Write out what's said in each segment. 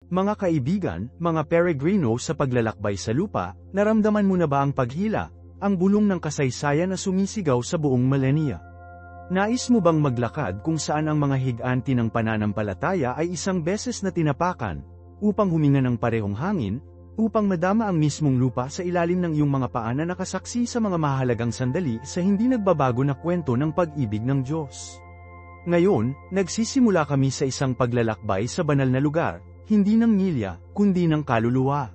Mga kaibigan, mga peregrino sa paglalakbay sa lupa, naramdaman mo na ba ang paghila, ang bulong ng kasaysayan na sumisigaw sa buong milenya? Nais mo bang maglakad kung saan ang mga higanti ng pananampalataya ay isang beses na tinapakan, upang huminga ng parehong hangin, upang madama ang mismong lupa sa ilalim ng iyong mga paa na nakasaksi sa mga mahalagang sandali sa hindi nagbabago na kwento ng pag-ibig ng Diyos? Ngayon, nagsisimula kami sa isang paglalakbay sa banal na lugar, hindi ng milya, kundi ng kaluluwa.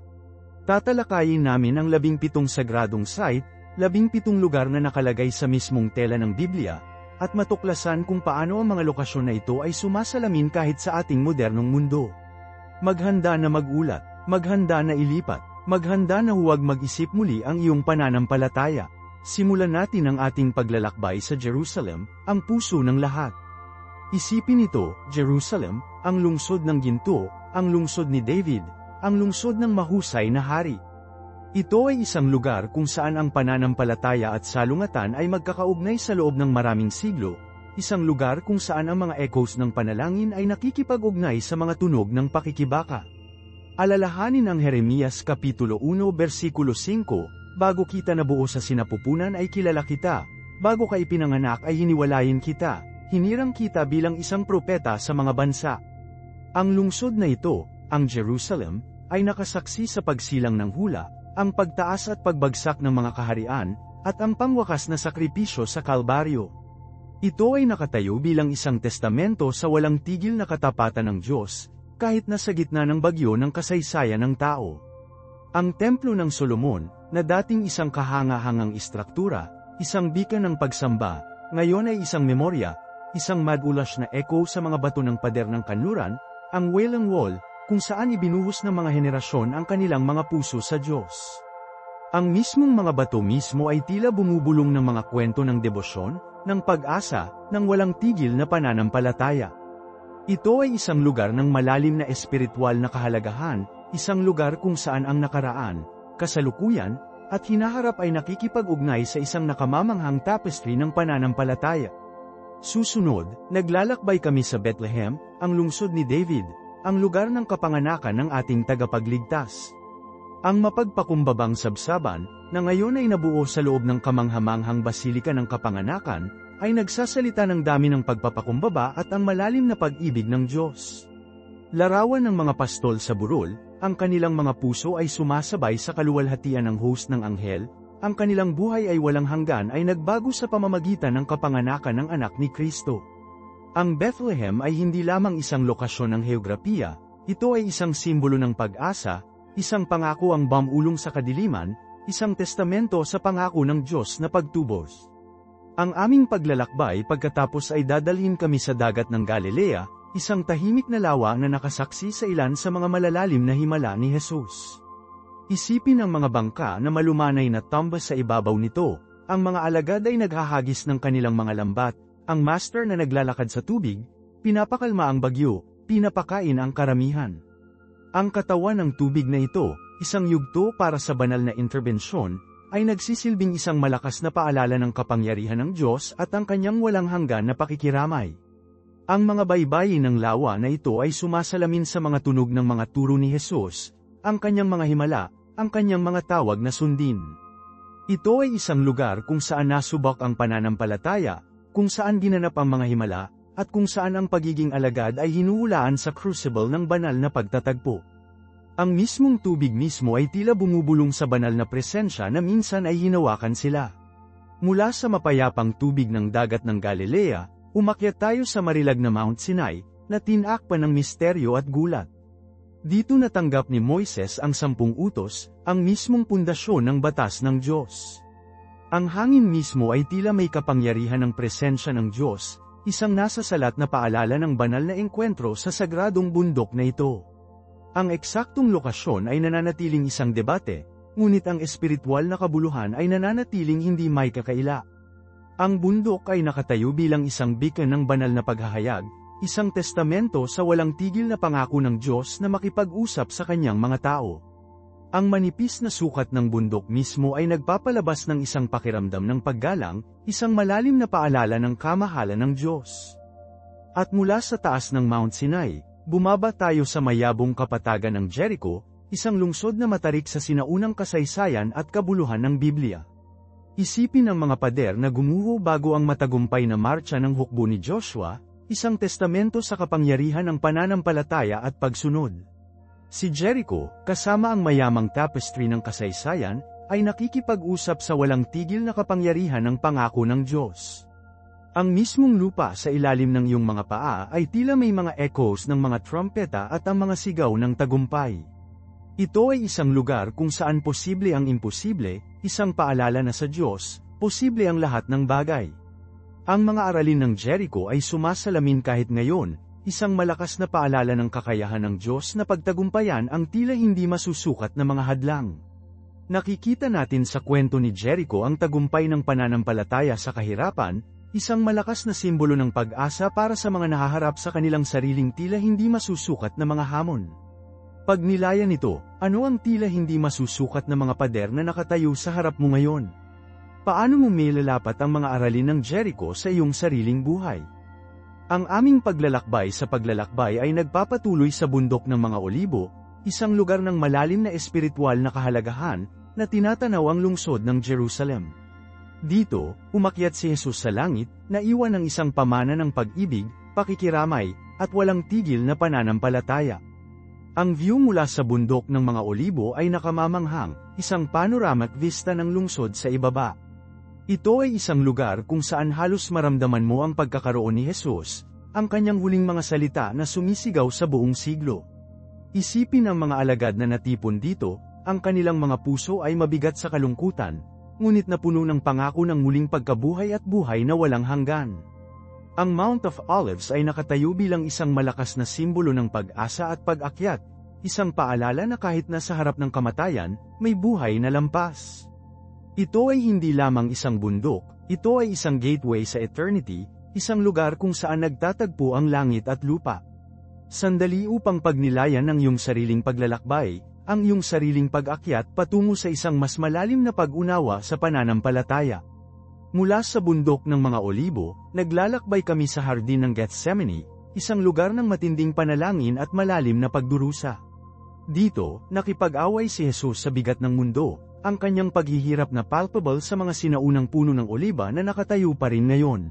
Tatalakayin namin ang 17 sagradong site, 17 lugar na nakalagay sa mismong tela ng Biblia, at matuklasan kung paano ang mga lokasyon na ito ay sumasalamin kahit sa ating modernong mundo. Maghanda na magulat, maghanda na ilipat, maghanda na huwag mag-isip muli ang iyong pananampalataya. Simulan natin ang ating paglalakbay sa Jerusalem, ang puso ng lahat. Isipin ito, Jerusalem, ang lungsod ng ginto, ang lungsod ni David, ang lungsod ng mahusay na hari. Ito ay isang lugar kung saan ang pananampalataya at salungatan ay magkakaugnay sa loob ng maraming siglo, isang lugar kung saan ang mga echoes ng panalangin ay nakikipag-ugnay sa mga tunog ng pakikibaka. Alalahanin ang Jeremias Kapitulo 1 versikulo 5, bago kita nabuo sa sinapupunan ay kilala kita, bago ka ipinanganak ay hiniwalayin kita, hinirang kita bilang isang propeta sa mga bansa. Ang lungsod na ito, ang Jerusalem, ay nakasaksi sa pagsilang ng hula, ang pagtaas at pagbagsak ng mga kaharian, at ang pangwakas na sakripisyo sa Kalbaryo. Ito ay nakatayo bilang isang testamento sa walang tigil na katapatan ng Diyos, kahit na sa gitna ng bagyo ng kasaysayan ng tao. Ang Templo ng Solomon, na dating isang kahanga-hangang istruktura, isang beacon ng pagsamba, ngayon ay isang memorya, isang madulash na echo sa mga bato ng pader ng kanluran, ang Wailing Wall, kung saan ibinuhos ng mga henerasyon ang kanilang mga puso sa Diyos. Ang mismong mga bato mismo ay tila bumubulong ng mga kwento ng debosyon, ng pag-asa, ng walang tigil na pananampalataya. Ito ay isang lugar ng malalim na espiritual na kahalagahan, isang lugar kung saan ang nakaraan, kasalukuyan, at hinaharap ay nakikipag-ugnay sa isang nakamamanghang tapestry ng pananampalataya. Susunod, naglalakbay kami sa Bethlehem, ang lungsod ni David, ang lugar ng kapanganakan ng ating tagapagligtas. Ang mapagpakumbabang sabsaban, na ngayon ay nabuo sa loob ng kamanghamanghang basilika ng kapanganakan, ay nagsasalita ng dami ng pagpapakumbaba at ang malalim na pag-ibig ng Diyos. Larawan ng mga pastol sa burol, ang kanilang mga puso ay sumasabay sa kaluwalhatian ng host ng anghel, ang kanilang buhay ay walang hanggan ay nagbago sa pamamagitan ng kapanganakan ng anak ni Kristo. Ang Bethlehem ay hindi lamang isang lokasyon ng heograpiya, ito ay isang simbolo ng pag-asa, isang pangako ang bumulong sa kadiliman, isang testamento sa pangako ng Diyos na pagtubos. Ang aming paglalakbay pagkatapos ay dadalhin kami sa dagat ng Galilea, isang tahimik na lawa na nakasaksi sa ilan sa mga malalalim na himala ni Jesus. Isipin ang mga bangka na malumanay na tumbas sa ibabaw nito, ang mga alagad ay naghahagis ng kanilang mga lambat, ang master na naglalakad sa tubig, pinapakalma ang bagyo, pinapakain ang karamihan. Ang katawan ng tubig na ito, isang yugto para sa banal na interbensyon, ay nagsisilbing isang malakas na paalala ng kapangyarihan ng Diyos at ang kanyang walang hanggan na pakikiramay. Ang mga baybayin ng lawa na ito ay sumasalamin sa mga tunog ng mga turo ni Jesus, ang kanyang mga himala, ang kanyang mga tawag na sundin. Ito ay isang lugar kung saan nasubok ang pananampalataya, kung saan ginanap ang mga himala, at kung saan ang pagiging alagad ay hinuhulaan sa crucible ng banal na pagtatagpo. Ang mismong tubig mismo ay tila bumubulong sa banal na presensya na minsan ay hinawakan sila. Mula sa mapayapang tubig ng dagat ng Galilea, umakyat tayo sa marilag na Mount Sinai, na tinakpan ng misteryo at gulat. Dito natanggap ni Moises ang 10 utos, ang mismong pundasyon ng batas ng Diyos. Ang hangin mismo ay tila may kapangyarihan ng presensya ng Diyos, isang nasasalat na paalala ng banal na engkwentro sa sagradong bundok na ito. Ang eksaktong lokasyon ay nananatiling isang debate, ngunit ang espiritual na kabuluhan ay nananatiling hindi may kakaila. Ang bundok ay nakatayo bilang isang beacon ng banal na paghahayag, isang testamento sa walang tigil na pangako ng Diyos na makipag-usap sa kanyang mga tao. Ang manipis na sukat ng bundok mismo ay nagpapalabas ng isang pakiramdam ng paggalang, isang malalim na paalala ng kamahalan ng Diyos. At mula sa taas ng Mount Sinai, Bumaba tayo sa mayabong kapatagan ng Jericho, isang lungsod na matarik sa sinaunang kasaysayan at kabuluhan ng Biblia. Isipin ang mga pader na gumuho bago ang matagumpay na marcha ng hukbo ni Joshua, isang testamento sa kapangyarihan ng pananampalataya at pagsunod. Si Jericho, kasama ang mayamang tapestry ng kasaysayan, ay nakikipag-usap sa walang tigil na kapangyarihan ng pangako ng Diyos. Ang mismong lupa sa ilalim ng iyong mga paa ay tila may mga echoes ng mga trumpeta at ang mga sigaw ng tagumpay. Ito ay isang lugar kung saan posible ang imposible, isang paalala na sa Diyos, posible ang lahat ng bagay. Ang mga aralin ng Jericho ay sumasalamin kahit ngayon, isang malakas na paalala ng kakayahan ng Diyos na pagtagumpayan ang tila hindi masusukat na mga hadlang. Nakikita natin sa kwento ni Jericho ang tagumpay ng pananampalataya sa kahirapan, isang malakas na simbolo ng pag-asa para sa mga nahaharap sa kanilang sariling tila hindi masusukat na mga hamon. Pag nilayan ito, ano ang tila hindi masusukat na mga pader na nakatayo sa harap mo ngayon? Paano mo mailalapat ang mga aralin ng Jericho sa iyong sariling buhay? Ang aming paglalakbay sa paglalakbay ay nagpapatuloy sa bundok ng mga Olibo, isang lugar ng malalim na espiritual na kahalagahan, na tinatanaw ang lungsod ng Jerusalem. Dito, umakyat si Jesus sa langit, na iwan ng isang pamana ng pag-ibig, pakikiramay, at walang tigil na pananampalataya. Ang view mula sa bundok ng mga Olibo ay nakamamanghang, isang panoramic vista ng lungsod sa ibaba. Ito ay isang lugar kung saan halos maramdaman mo ang pagkakaroon ni Jesus, ang kanyang huling mga salita na sumisigaw sa buong siglo. Isipin ang mga alagad na natipon dito, ang kanilang mga puso ay mabigat sa kalungkutan, ngunit napuno ng pangako ng muling pagkabuhay at buhay na walang hanggan. Ang Mount of Olives ay nakatayo bilang isang malakas na simbolo ng pag-asa at pag-akyat, isang paalala na kahit nasa harap ng kamatayan, may buhay na lampas. Ito ay hindi lamang isang bundok, ito ay isang gateway sa eternity, isang lugar kung saan nagtatagpo ang langit at lupa. Sandali upang pagnilayan ang iyong sariling paglalakbay, ang iyong sariling pag-akyat patungo sa isang mas malalim na pag-unawa sa pananampalataya. Mula sa bundok ng mga Olibo, naglalakbay kami sa hardin ng Gethsemane, isang lugar ng matinding panalangin at malalim na pagdurusa. Dito, nakipag-away si Jesus sa bigat ng mundo, ang kanyang paghihirap na palpable sa mga sinaunang puno ng oliba na nakatayo pa rin ngayon.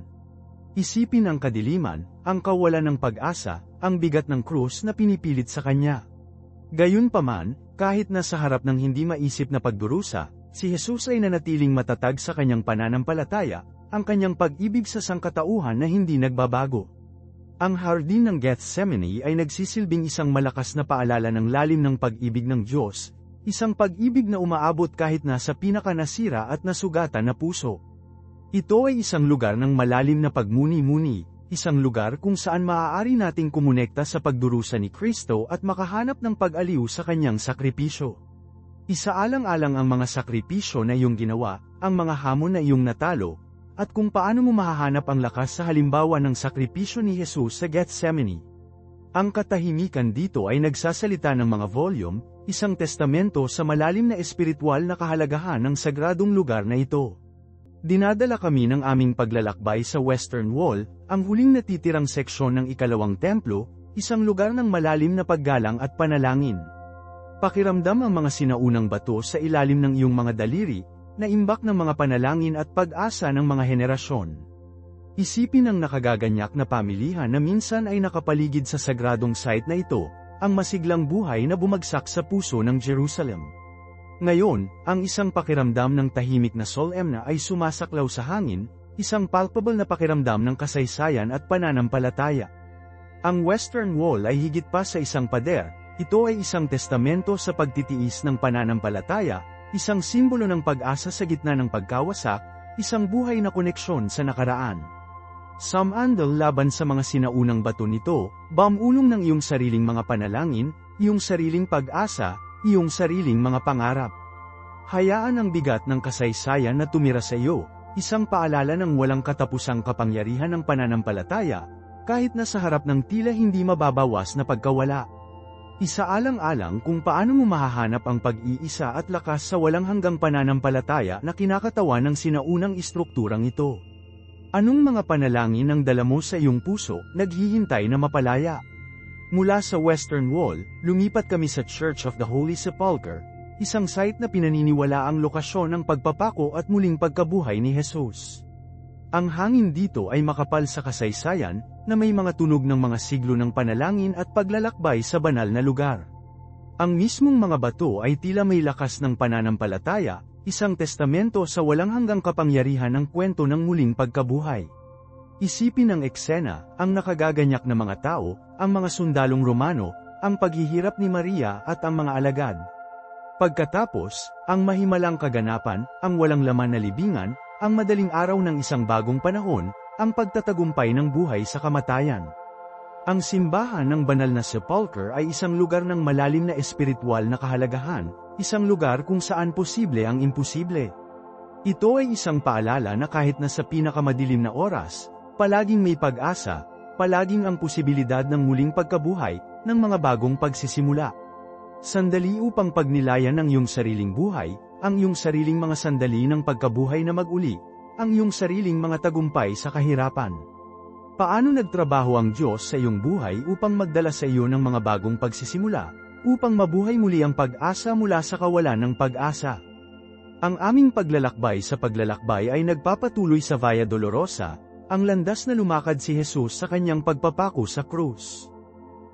Isipin ang kadiliman, ang kawalan ng pag-asa, ang bigat ng krus na pinipilit sa kanya. Gayunpaman, kahit nasa harap ng hindi maisip na pagdurusa, si Jesus ay nanatiling matatag sa kanyang pananampalataya, ang kanyang pag-ibig sa sangkatauhan na hindi nagbabago. Ang hardin ng Gethsemane ay nagsisilbing isang malakas na paalala ng lalim ng pag-ibig ng Diyos, isang pag-ibig na umaabot kahit nasa pinakanasira at nasugatan na puso. Ito ay isang lugar ng malalim na pagmuni-muni, isang lugar kung saan maaari nating kumonekta sa pagdurusa ni Kristo at makahanap ng pag-aliw sa kanyang sakripisyo. Isaalang-alang ang mga sakripisyo na iyong ginawa, ang mga hamon na iyong natalo, at kung paano mo mahahanap ang lakas sa halimbawa ng sakripisyo ni Jesus sa Gethsemane. Ang katahimikan dito ay nagsasalita ng mga volume, isang testamento sa malalim na espiritual na kahalagahan ng sagradong lugar na ito. Dinadala kami ng aming paglalakbay sa Western Wall, ang huling natitirang seksyon ng ikalawang templo, isang lugar ng malalim na paggalang at panalangin. Pakiramdam ang mga sinaunang bato sa ilalim ng iyong mga daliri, na imbak ng mga panalangin at pag-asa ng mga henerasyon. Isipin ang nakagaganyak na pamilihan na minsan ay nakapaligid sa sagradong site na ito, ang masiglang buhay na bumagsak sa puso ng Jerusalem. Ngayon, ang isang pakiramdam ng tahimik na solemna ay sumasaklaw sa hangin, isang palpable na pakiramdam ng kasaysayan at pananampalataya. Ang Western Wall ay higit pa sa isang pader, ito ay isang testamento sa pagtitiis ng pananampalataya, isang simbolo ng pag-asa sa gitna ng pagkawasak, isang buhay na koneksyon sa nakaraan. Samandal laban sa mga sinaunang bato nito, bamulong ng iyong sariling mga panalangin, iyong sariling pag-asa, iyong sariling mga pangarap. Hayaan ang bigat ng kasaysayan na tumira sa iyo, isang paalala ng walang katapusang kapangyarihan ng pananampalataya, kahit na sa harap ng tila hindi mababawas na pagkawala. Isaalang-alang kung paano mo mahahanap ang pag-iisa at lakas sa walang hanggang pananampalataya na kinakatawan ng sinaunang istrukturang ito. Anong mga panalangin ang dala mo sa iyong puso, naghihintay na mapalaya? Mula sa Western Wall, lumipat kami sa Church of the Holy Sepulchre, isang site na pinaniniwalaang lokasyon ng pagpapako at muling pagkabuhay ni Jesus. Ang hangin dito ay makapal sa kasaysayan, na may mga tunog ng mga siglo ng panalangin at paglalakbay sa banal na lugar. Ang mismong mga bato ay tila may lakas ng pananampalataya, isang testamento sa walang hanggang kapangyarihan ng kwento ng muling pagkabuhay. Isipin ang eksena, ang nakagaganyak na mga tao, ang mga sundalong Romano, ang paghihirap ni Maria at ang mga alagad. Pagkatapos, ang mahimalang kaganapan, ang walang laman na libingan, ang madaling araw ng isang bagong panahon, ang pagtatagumpay ng buhay sa kamatayan. Ang simbahan ng banal na sepulchre ay isang lugar ng malalim na espiritual na kahalagahan, isang lugar kung saan posible ang imposible. Ito ay isang paalala na kahit na sa pinakamadilim na oras, palaging may pag-asa, palaging ang posibilidad ng muling pagkabuhay, ng mga bagong pagsisimula. Sandali upang pagnilayan ang iyong sariling buhay, ang iyong sariling mga sandali ng pagkabuhay na mag-uli, ang iyong sariling mga tagumpay sa kahirapan. Paano nagtrabaho ang Diyos sa iyong buhay upang magdala sa iyo ng mga bagong pagsisimula, upang mabuhay muli ang pag-asa mula sa kawalan ng pag-asa? Ang aming paglalakbay sa paglalakbay ay nagpapatuloy sa Via Dolorosa, ang landas na lumakad si Jesus sa kanyang pagpapako sa krus.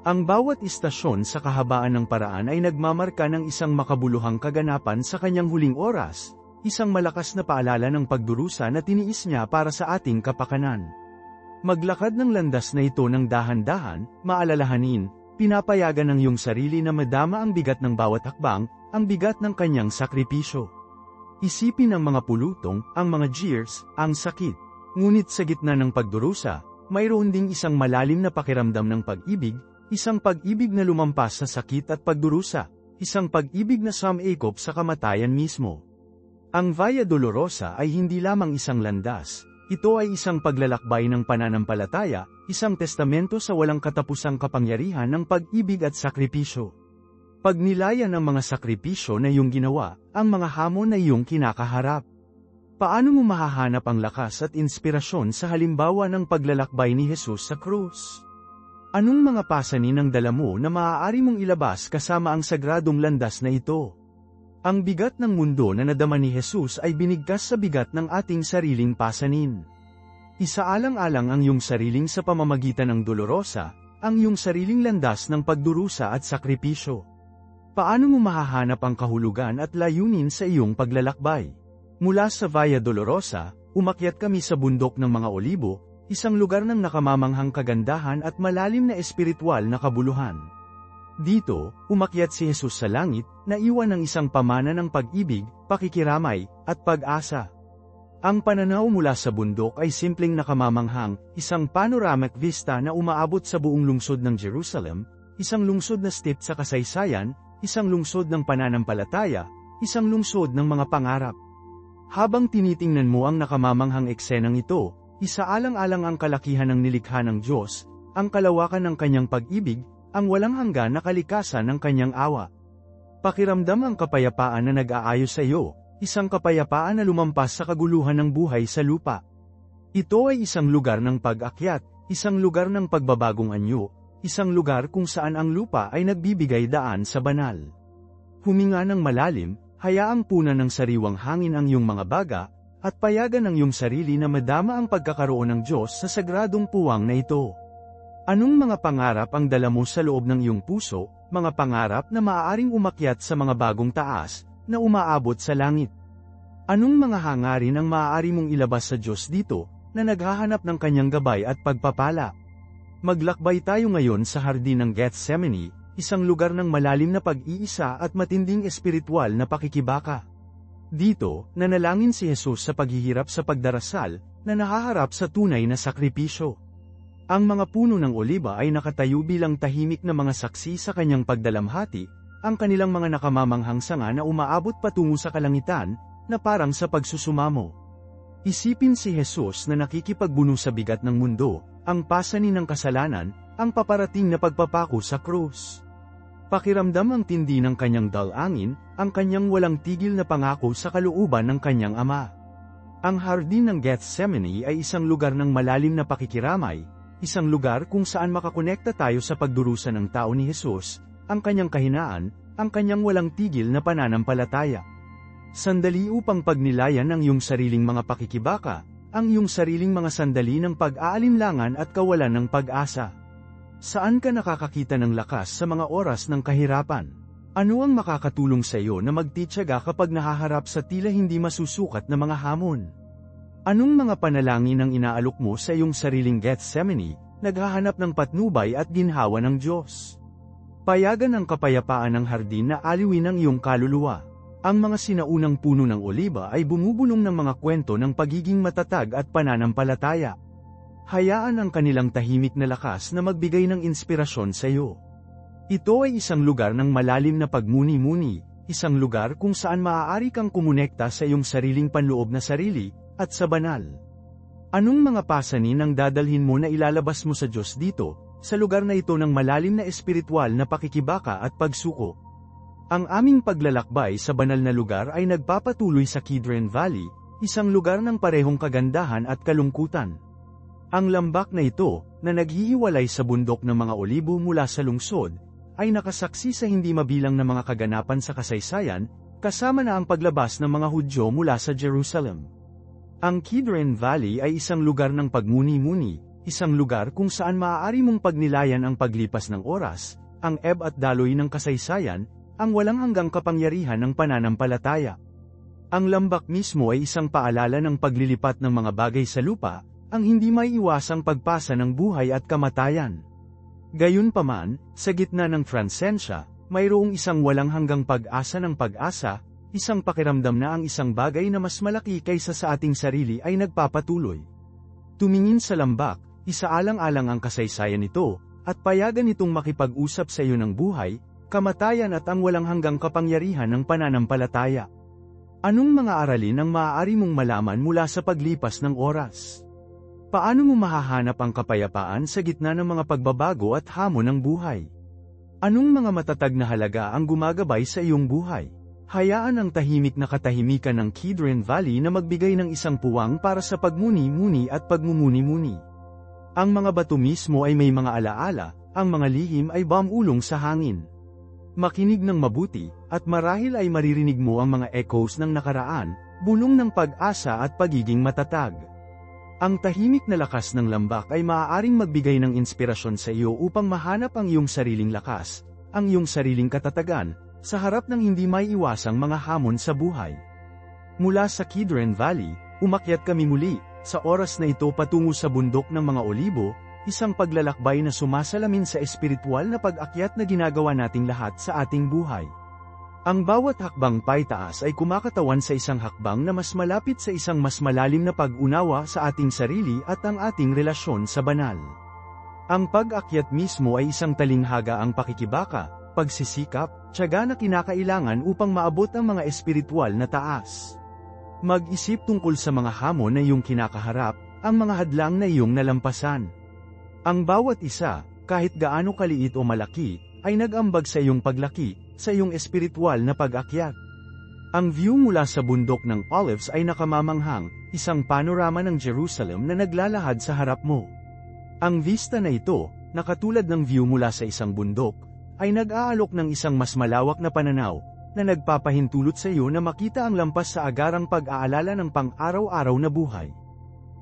Ang bawat istasyon sa kahabaan ng paraan ay nagmamarka ng isang makabuluhang kaganapan sa kanyang huling oras, isang malakas na paalala ng pagdurusa na tiniis niya para sa ating kapakanan. Maglakad ng landas na ito ng dahan-dahan, maalalahanin, pinapayagan ng iyong sarili na madama ang bigat ng bawat hakbang, ang bigat ng kanyang sakripisyo. Isipin ang mga pulutong, ang mga jeers, ang sakit. Ngunit sa gitna ng pagdurusa, mayroon ding isang malalim na pakiramdam ng pag-ibig, isang pag-ibig na lumampas sa sakit at pagdurusa, isang pag-ibig na sumakop sa kamatayan mismo. Ang Via Dolorosa ay hindi lamang isang landas, ito ay isang paglalakbay ng pananampalataya, isang testamento sa walang katapusang kapangyarihan ng pag-ibig at sakripisyo. Pagnilayan ang mga sakripisyo na iyong ginawa, ang mga hamon na iyong kinakaharap. Paano mo mahahanap ang lakas at inspirasyon sa halimbawa ng paglalakbay ni Jesus sa krus? Anong mga pasanin ang dala mo na maaari mong ilabas kasama ang sagradong landas na ito? Ang bigat ng mundo na nadama ni Jesus ay binigkas sa bigat ng ating sariling pasanin. Isaalang-alang ang iyong sariling sa pamamagitan ng Dolorosa, ang iyong sariling landas ng pagdurusa at sakripisyo. Paano mo mahahanap ang kahulugan at layunin sa iyong paglalakbay? Mula sa Via Dolorosa, umakyat kami sa bundok ng mga Olibo, isang lugar ng nakamamanghang kagandahan at malalim na espiritual na kabuluhan. Dito, umakyat si Jesus sa langit, na iwan ng isang pamana ng pag-ibig, pakikiramay, at pag-asa. Ang pananaw mula sa bundok ay simpleng nakamamanghang, isang panoramic vista na umaabot sa buong lungsod ng Jerusalem, isang lungsod na steeped sa kasaysayan, isang lungsod ng pananampalataya, isang lungsod ng mga pangarap. Habang tinitingnan mo ang nakamamanghang eksenang ito, isaalang-alang ang kalakihan ng nilikha ng Diyos, ang kalawakan ng kanyang pag-ibig, ang walang hanggan na kalikasan ng kanyang awa. Pakiramdam ang kapayapaan na nag-aayos sa iyo, isang kapayapaan na lumampas sa kaguluhan ng buhay sa lupa. Ito ay isang lugar ng pag-akyat, isang lugar ng pagbabagong anyo, isang lugar kung saan ang lupa ay nagbibigay daan sa banal. Huminga ng malalim, hayaang punan ng sariwang hangin ang iyong mga baga, at payagan ang iyong sarili na madama ang pagkakaroon ng Diyos sa sagradong puwang na ito. Anong mga pangarap ang dala mo sa loob ng iyong puso, mga pangarap na maaaring umakyat sa mga bagong taas, na umaabot sa langit? Anong mga hangarin ang maaari mong ilabas sa Diyos dito, na naghahanap ng kanyang gabay at pagpapala? Maglakbay tayo ngayon sa hardin ng Gethsemane, isang lugar ng malalim na pag-iisa at matinding espiritual na pakikibaka. Dito, nanalangin si Jesus sa paghihirap sa pagdarasal, na nahaharap sa tunay na sakripisyo. Ang mga puno ng oliba ay nakatayo bilang tahimik na mga saksi sa kanyang pagdalamhati, ang kanilang mga nakamamanghang sanga na umaabot patungo sa kalangitan, na parang sa pagsusumamo. Isipin si Jesus na nakikipagbuno sa bigat ng mundo, ang pasanin ng kasalanan, ang paparating na pagpapako sa krus. Pakiramdam ang tindi ng kanyang dalangin, ang kanyang walang tigil na pangako sa kalooban ng kanyang Ama. Ang hardin ng Gethsemane ay isang lugar ng malalim na pakikiramay, isang lugar kung saan makakonekta tayo sa pagdurusa ng tao ni Jesus, ang kanyang kahinaan, ang kanyang walang tigil na pananampalataya. Sandali upang pagnilayan ang iyong sariling mga pakikibaka, ang iyong sariling mga sandali ng pag-aalinlangan at kawalan ng pag-asa. Saan ka nakakakita ng lakas sa mga oras ng kahirapan? Ano ang makakatulong sa iyo na magtitiyaga kapag nahaharap sa tila hindi masusukat na mga hamon? Anong mga panalangin ang inaalok mo sa iyong sariling Gethsemane, naghahanap ng patnubay at ginhawa ng Diyos? Payagan ang kapayapaan ng hardin na aliwin ang iyong kaluluwa. Ang mga sinaunang puno ng oliba ay bumubulong ng mga kwento ng pagiging matatag at pananampalataya. Hayaan ang kanilang tahimik na lakas na magbigay ng inspirasyon sa iyo. Ito ay isang lugar ng malalim na pagmuni-muni, isang lugar kung saan maaari kang kumonekta sa iyong sariling panloob na sarili, at sa banal. Anong mga pasanin ang dadalhin mo na ilalabas mo sa Diyos dito, sa lugar na ito ng malalim na espiritual na pakikibaka at pagsuko? Ang aming paglalakbay sa banal na lugar ay nagpapatuloy sa Kidron Valley, isang lugar ng parehong kagandahan at kalungkutan. Ang lambak na ito, na naghihiwalay sa bundok ng mga olibo mula sa lungsod, ay nakasaksi sa hindi mabilang na mga kaganapan sa kasaysayan, kasama na ang paglabas ng mga Hudyo mula sa Jerusalem. Ang Kidron Valley ay isang lugar ng pagmuni-muni, isang lugar kung saan maaari mong pagnilayan ang paglipas ng oras, ang ebb at daloy ng kasaysayan, ang walang hanggang kapangyarihan ng pananampalataya. Ang lambak mismo ay isang paalala ng paglilipat ng mga bagay sa lupa, ang hindi maiiwasang pagpasa ng buhay at kamatayan. Gayunpaman, sa gitna ng transensya, mayroong isang walang hanggang pag-asa ng pag-asa, isang pakiramdam na ang isang bagay na mas malaki kaysa sa ating sarili ay nagpapatuloy. Tumingin sa lambak, isaalang-alang ang kasaysayan nito, at payagan itong makipag-usap sa iyo ng buhay, kamatayan at ang walang hanggang kapangyarihan ng pananampalataya. Anong mga aralin ang maaari mong malaman mula sa paglipas ng oras? Paano mo mahahanap ang kapayapaan sa gitna ng mga pagbabago at hamon ng buhay? Anong mga matatag na halaga ang gumagabay sa iyong buhay? Hayaan ang tahimik na katahimikan ng Kidron Valley na magbigay ng isang puwang para sa pagmuni-muni at pagmumuni-muni. Ang mga bato mismo ay may mga alaala, ang mga lihim ay bamulong sa hangin. Makinig ng mabuti, at marahil ay maririnig mo ang mga echoes ng nakaraan, bulong ng pag-asa at pagiging matatag. Ang tahimik na lakas ng lambak ay maaaring magbigay ng inspirasyon sa iyo upang mahanap ang iyong sariling lakas, ang iyong sariling katatagan, sa harap ng hindi maiiwasang mga hamon sa buhay. Mula sa Kidron Valley, umakyat kami muli, sa oras na ito patungo sa bundok ng mga olibo, isang paglalakbay na sumasalamin sa espiritual na pag-akyat na ginagawa nating lahat sa ating buhay. Ang bawat hakbang paitaas ay kumakatawan sa isang hakbang na mas malapit sa isang mas malalim na pag-unawa sa ating sarili at ang ating relasyon sa banal. Ang pag-akyat mismo ay isang talinghaga ang pakikibaka, pagsisikap, tiyaga na kinakailangan upang maabot ang mga espiritual na taas. Mag-isip tungkol sa mga hamon na iyong kinakaharap, ang mga hadlang na iyong nalampasan. Ang bawat isa, kahit gaano kaliit o malaki, ay nag-ambag sa iyong paglaki, sa iyong espiritual na pag-akyat. Ang view mula sa bundok ng Olives ay nakamamanghang, isang panorama ng Jerusalem na naglalahad sa harap mo. Ang vista na ito, na katulad ng view mula sa isang bundok, ay nag-aalok ng isang mas malawak na pananaw, na nagpapahintulot sa iyo na makita ang lampas sa agarang pag-aalala ng pang-araw-araw na buhay.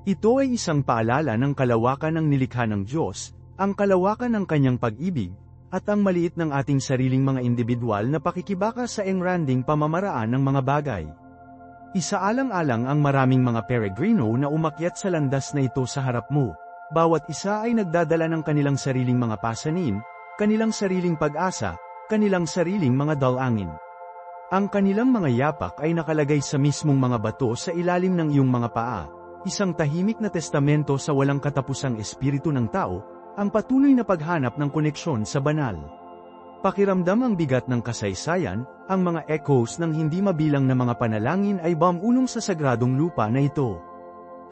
Ito ay isang paalala ng kalawakan ng nilikha ng Diyos, ang kalawakan ng kanyang pag-ibig, at ang maliit ng ating sariling mga individual na pakikibaka sa engranding pamamaraan ng mga bagay. Isaalang-alang ang maraming mga peregrino na umakyat sa landas na ito sa harap mo. Bawat isa ay nagdadala ng kanilang sariling mga pasanin, kanilang sariling pag-asa, kanilang sariling mga dalangin. Ang kanilang mga yapak ay nakalagay sa mismong mga bato sa ilalim ng iyong mga paa, isang tahimik na testamento sa walang katapusang espiritu ng tao, ang patuloy na paghanap ng koneksyon sa banal. Pakiramdam ang bigat ng kasaysayan, ang mga echoes ng hindi mabilang na mga panalangin ay bamulong sa sagradong lupa na ito.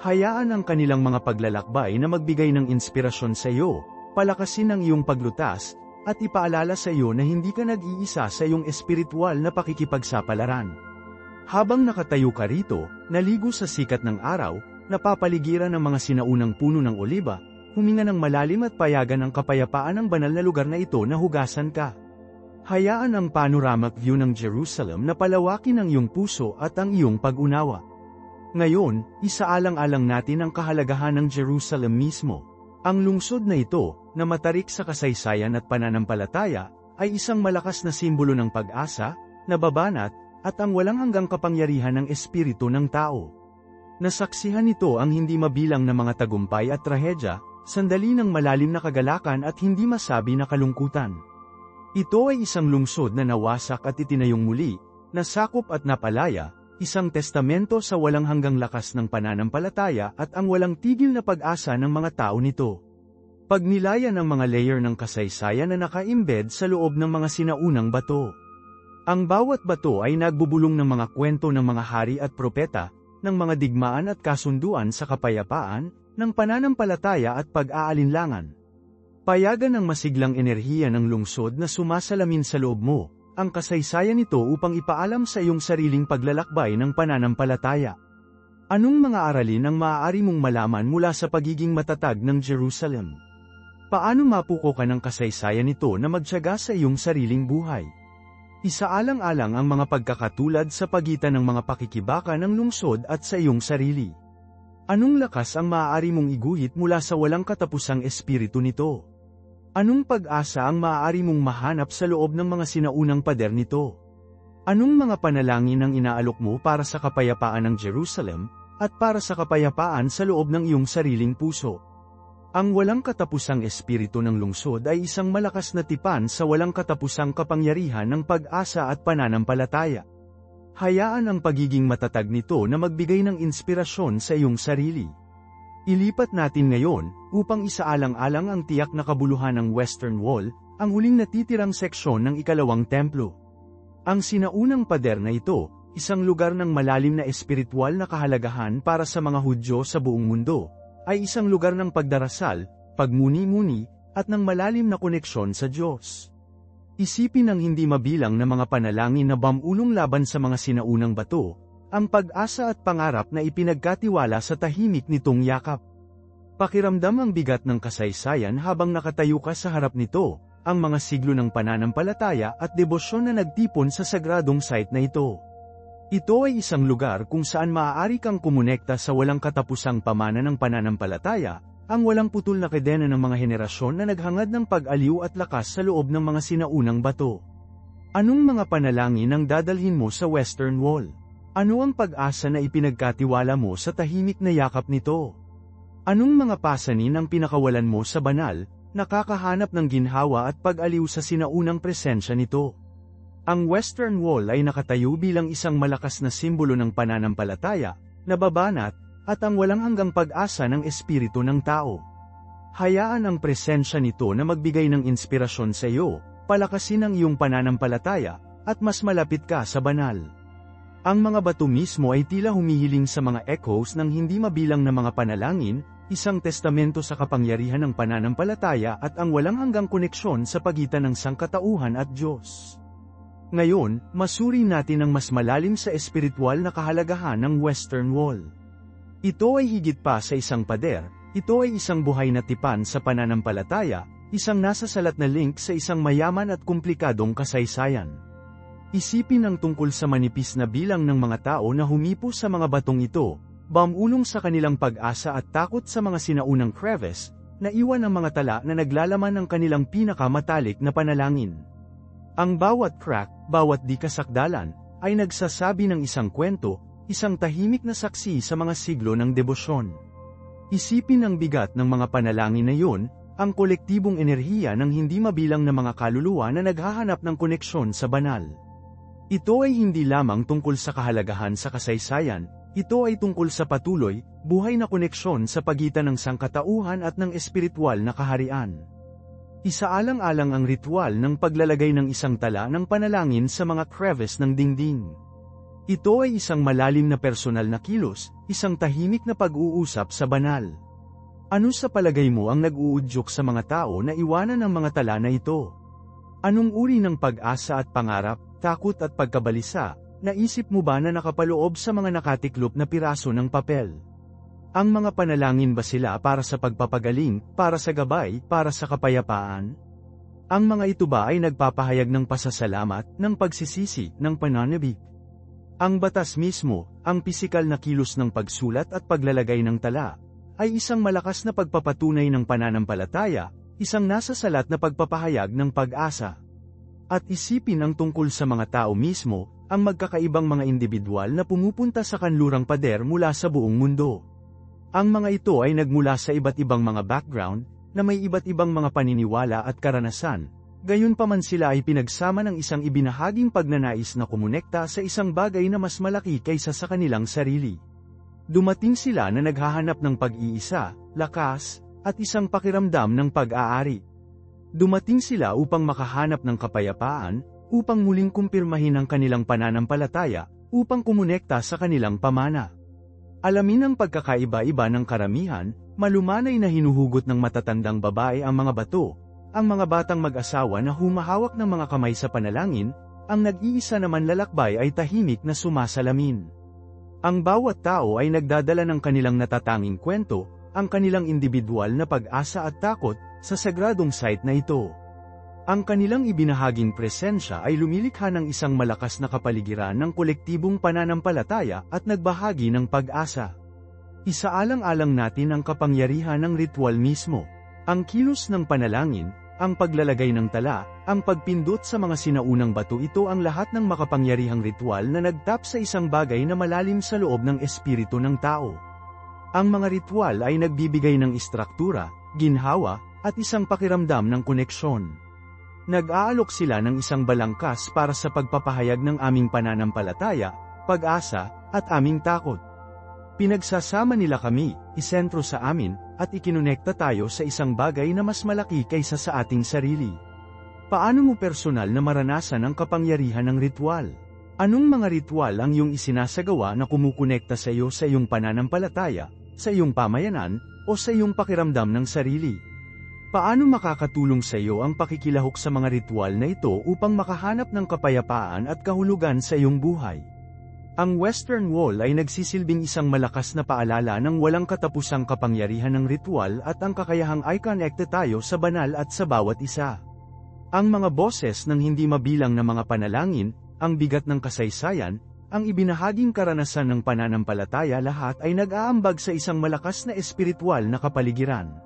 Hayaan ang kanilang mga paglalakbay na magbigay ng inspirasyon sa iyo, palakasin ang iyong paglutas, at ipaalala sa iyo na hindi ka nag-iisa sa iyong espiritual na pakikipagsapalaran. Habang nakatayo ka rito, naligo sa sikat ng araw, napapaligiran ng mga sinaunang puno ng oliba, huminga ng malalim at payagan ang kapayapaan ng banal na lugar na ito na hugasan ka. Hayaan ang panoramic view ng Jerusalem na palawakin ang iyong puso at ang iyong pag-unawa. Ngayon, isaalang-alang natin ang kahalagahan ng Jerusalem mismo. Ang lungsod na ito, na matarik sa kasaysayan at pananampalataya, ay isang malakas na simbolo ng pag-asa, nababanat, at ang walang hanggang kapangyarihan ng espiritu ng tao. Nasaksihan nito ang hindi mabilang na mga tagumpay at trahedya, sandali ng malalim na kagalakan at hindi masabi na kalungkutan. Ito ay isang lungsod na nawasak at itinayong muli, nasakop at napalaya, isang testamento sa walang hanggang lakas ng pananampalataya at ang walang tigil na pag-asa ng mga tao nito. Pagnilayan ang mga layer ng kasaysayan na naka-embed sa loob ng mga sinaunang bato. Ang bawat bato ay nagbubulong ng mga kwento ng mga hari at propeta, ng mga digmaan at kasunduan sa kapayapaan, ng pananampalataya at pag-aalinlangan. Payagan ang masiglang enerhiya ng lungsod na sumasalamin sa loob mo, ang kasaysayan nito upang ipaalam sa iyong sariling paglalakbay ng pananampalataya. Anong mga aralin ang maaari mong malaman mula sa pagiging matatag ng Jerusalem? Paano mapuko ka ng kasaysayan nito na magtiyaga sa iyong sariling buhay? Isaalang-alang ang mga pagkakatulad sa pagitan ng mga pakikibaka ng lungsod at sa iyong sarili. Anong lakas ang maaari mong iguhit mula sa walang katapusang espiritu nito? Anong pag-asa ang maaari mong mahanap sa loob ng mga sinaunang pader nito? Anong mga panalangin ang inaalok mo para sa kapayapaan ng Jerusalem, at para sa kapayapaan sa loob ng iyong sariling puso? Ang walang katapusang espiritu ng lungsod ay isang malakas na tipan sa walang katapusang kapangyarihan ng pag-asa at pananampalataya. Hayaan ang pagiging matatag nito na magbigay ng inspirasyon sa iyong sarili. Ilipat natin ngayon, upang isaalang-alang ang tiyak na kabuluhan ng Western Wall, ang huling natitirang seksyon ng ikalawang templo. Ang sinaunang pader na ito, isang lugar ng malalim na espiritual na kahalagahan para sa mga Hudyo sa buong mundo, ay isang lugar ng pagdarasal, pagmuni-muni, at ng malalim na koneksyon sa Diyos. Isipin ang hindi mabilang na mga panalangin na bamulong laban sa mga sinaunang bato, ang pag-asa at pangarap na ipinagkatiwala sa tahimik nitong yakap. Pakiramdam ang bigat ng kasaysayan habang nakatayo ka sa harap nito, ang mga siglo ng pananampalataya at debosyon na nagtipon sa sagradong site na ito. Ito ay isang lugar kung saan maaari kang kumonekta sa walang katapusang pamana ng pananampalataya, ang walang putol na kadena ng mga henerasyon na naghangad ng pag-aliw at lakas sa loob ng mga sinaunang bato. Anong mga panalangin ang dadalhin mo sa Western Wall? Ano ang pag-asa na ipinagkatiwala mo sa tahimik na yakap nito? Anong mga pasanin ang pinakawalan mo sa banal, nakakahanap ng ginhawa at pag-aliw sa sinaunang presensya nito? Ang Western Wall ay nakatayo bilang isang malakas na simbolo ng pananampalataya, nababanat, at ang walang hanggang pag-asa ng espiritu ng tao. Hayaan ang presensya nito na magbigay ng inspirasyon sa iyo, palakasin ang iyong pananampalataya, at mas malapit ka sa banal. Ang mga bato mismo ay tila humihiling sa mga echoes ng hindi mabilang na mga panalangin, isang testamento sa kapangyarihan ng pananampalataya at ang walang hanggang koneksyon sa pagitan ng sangkatauhan at Diyos. Ngayon, masuri natin ang mas malalim sa espiritual na kahalagahan ng Western Wall. Ito ay higit pa sa isang pader, ito ay isang buhay na tipan sa pananampalataya, isang nasasalat na link sa isang mayaman at komplikadong kasaysayan. Isipin ang tungkol sa manipis na bilang ng mga tao na humipo sa mga batong ito, bamulong sa kanilang pag-asa at takot sa mga sinaunang crevice, na iwan ang mga tala na naglalaman ng kanilang pinakamatalik na panalangin. Ang bawat crack, bawat di kasakdalan, ay nagsasabi ng isang kwento, isang tahimik na saksi sa mga siglo ng debosyon. Isipin ang bigat ng mga panalangin na iyon, ang kolektibong enerhiya ng hindi mabilang na mga kaluluwa na naghahanap ng koneksyon sa banal. Ito ay hindi lamang tungkol sa kahalagahan sa kasaysayan, ito ay tungkol sa patuloy, buhay na koneksyon sa pagitan ng sangkatauhan at ng espiritual na kaharian. Isaalang-alang ang ritual ng paglalagay ng isang tala ng panalangin sa mga crevice ng dingding. Ito ay isang malalim na personal na kilos, isang tahimik na pag-uusap sa banal. Ano sa palagay mo ang nag-uudyok sa mga tao na iwanan ang mga tala na ito? Anong uri ng pag-asa at pangarap, takot at pagkabalisa, naisip mo ba na nakapaloob sa mga nakatiklop na piraso ng papel? Ang mga panalangin ba sila para sa pagpapagaling, para sa gabay, para sa kapayapaan? Ang mga ito ba ay nagpapahayag ng pasasalamat, ng pagsisisi, ng pananabik? Ang batas mismo, ang pisikal na kilos ng pagsulat at paglalagay ng tala, ay isang malakas na pagpapatunay ng pananampalataya, isang nasasalat na pagpapahayag ng pag-asa. At isipin ang tungkol sa mga tao mismo, ang magkakaibang mga individual na pumupunta sa kanlurang pader mula sa buong mundo. Ang mga ito ay nagmula sa iba't ibang mga background, na may iba't ibang mga paniniwala at karanasan, gayunpaman sila ay pinagsama ng isang ibinahaging pagnanais na kumonekta sa isang bagay na mas malaki kaysa sa kanilang sarili. Dumating sila na naghahanap ng pag-iisa, lakas, at isang pakiramdam ng pag-aari. Dumating sila upang makahanap ng kapayapaan, upang muling kumpirmahin ang kanilang pananampalataya, upang kumonekta sa kanilang pamana. Alamin ang pagkakaiba-iba ng karamihan, malumanay na hinuhugot ng matatandang babae ang mga bato, ang mga batang mag-asawa na humahawak ng mga kamay sa panalangin, ang nag-iisa naman lalakbay ay tahimik na sumasalamin. Ang bawat tao ay nagdadala ng kanilang natatanging kwento, ang kanilang individual na pag-asa at takot, sa sagradong site na ito. Ang kanilang ibinahaging presensya ay lumilikha ng isang malakas na kapaligiran ng kolektibong pananampalataya at nagbahagi ng pag-asa. Isaalang-alang natin ang kapangyarihan ng ritual mismo. Ang kilos ng panalangin, ang paglalagay ng tala, ang pagpindot sa mga sinaunang bato, ito ang lahat ng makapangyarihang ritual na nagtap sa isang bagay na malalim sa loob ng espiritu ng tao. Ang mga ritual ay nagbibigay ng istruktura, ginhawa, at isang pakiramdam ng koneksyon. Nag-aalok sila ng isang balangkas para sa pagpapahayag ng aming pananampalataya, pag-asa, at aming takot. Pinagsasama nila kami, isentro sa amin, at ikinonekta tayo sa isang bagay na mas malaki kaysa sa ating sarili. Paano mo personal na maranasan ang kapangyarihan ng ritual? Anong mga ritual ang iyong isinasagawa na kumukonekta sa iyo sa iyong pananampalataya, sa iyong pamayanan, o sa iyong pakiramdam ng sarili? Paano makakatulong sa iyo ang pakikilahok sa mga ritual na ito upang makahanap ng kapayapaan at kahulugan sa iyong buhay? Ang Western Wall ay nagsisilbing isang malakas na paalala ng walang katapusang kapangyarihan ng ritual at ang kakayahang i-connecte tayo sa banal at sa bawat isa. Ang mga boses ng hindi mabilang na mga panalangin, ang bigat ng kasaysayan, ang ibinahaging karanasan ng pananampalataya, lahat ay nag-aambag sa isang malakas na espiritual na kapaligiran.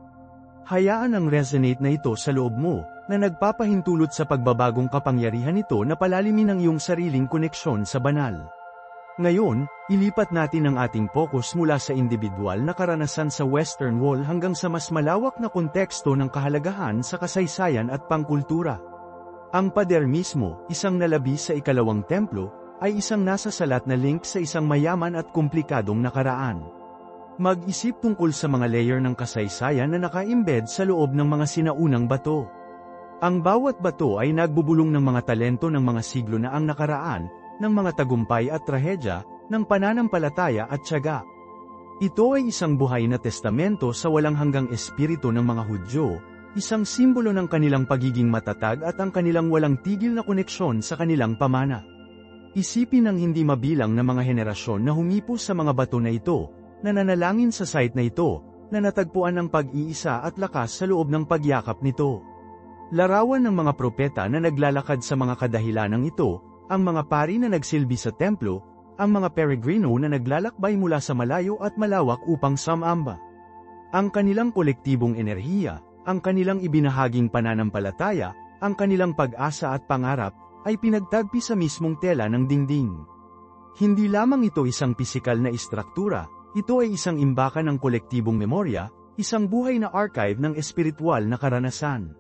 Hayaan ang resonate na ito sa loob mo, na nagpapahintulot sa pagbabagong kapangyarihan nito na palalimin ang iyong sariling koneksyon sa banal. Ngayon, ilipat natin ang ating focus mula sa individual na karanasan sa Western Wall hanggang sa mas malawak na konteksto ng kahalagahan sa kasaysayan at pangkultura. Ang pader mismo, isang nalabi sa ikalawang templo, ay isang nasasalat na link sa isang mayaman at komplikadong nakaraan. Mag-isip tungkol sa mga layer ng kasaysayan na naka-embed sa loob ng mga sinaunang bato. Ang bawat bato ay nagbubulong ng mga talento ng mga siglo na ang nakaraan, ng mga tagumpay at trahedya, ng pananampalataya at tiyaga. Ito ay isang buhay na testamento sa walang hanggang espiritu ng mga Hudyo, isang simbolo ng kanilang pagiging matatag at ang kanilang walang tigil na koneksyon sa kanilang pamana. Isipin ang hindi mabilang na mga henerasyon na humipos sa mga bato na ito, na nanalangin sa site na ito, na natagpuan ng pag-iisa at lakas sa loob ng pagyakap nito. Larawan ng mga propeta na naglalakad sa mga kadahilanang ito, ang mga pari na nagsilbi sa templo, ang mga peregrino na naglalakbay mula sa malayo at malawak upang sumamba. Ang kanilang kolektibong enerhiya, ang kanilang ibinahaging pananampalataya, ang kanilang pag-asa at pangarap, ay pinagtagpi sa mismong tela ng dingding. Hindi lamang ito isang pisikal na istruktura, ito ay isang imbakan ng kolektibong memorya, isang buhay na archive ng espiritual na karanasan.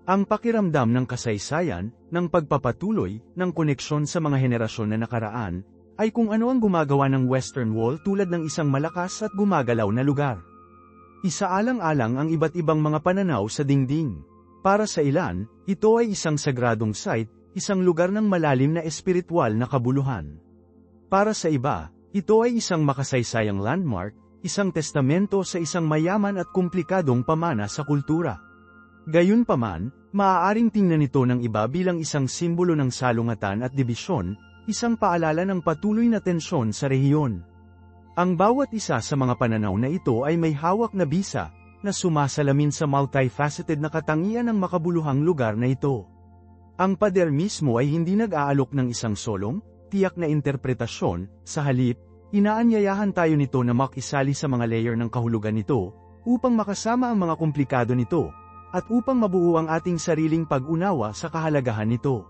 Ang pakiramdam ng kasaysayan, ng pagpapatuloy, ng koneksyon sa mga henerasyon na nakaraan, ay kung ano ang gumagawa ng Western Wall tulad ng isang malakas at gumagalaw na lugar. Isaalang-alang ang iba't ibang mga pananaw sa dingding. Para sa ilan, ito ay isang sagradong site, isang lugar ng malalim na espiritual na kabuluhan. Para sa iba, ito ay isang makasaysayang landmark, isang testamento sa isang mayaman at komplikadong pamana sa kultura. Gayunpaman, maaaring tingnan ito ng iba bilang isang simbolo ng salungatan at dibisyon, isang paalala ng patuloy na tensyon sa rehiyon. Ang bawat isa sa mga pananaw na ito ay may hawak na bisa, na sumasalamin sa multifaceted na katangian ng makabuluhang lugar na ito. Ang pader mismo ay hindi nag-aalok ng isang solong, tiyak na interpretasyon, sa halip, inaanyayahan tayo nito na makisali sa mga layer ng kahulugan nito, upang makasama ang mga komplikado nito, at upang mabuo ang ating sariling pag-unawa sa kahalagahan nito.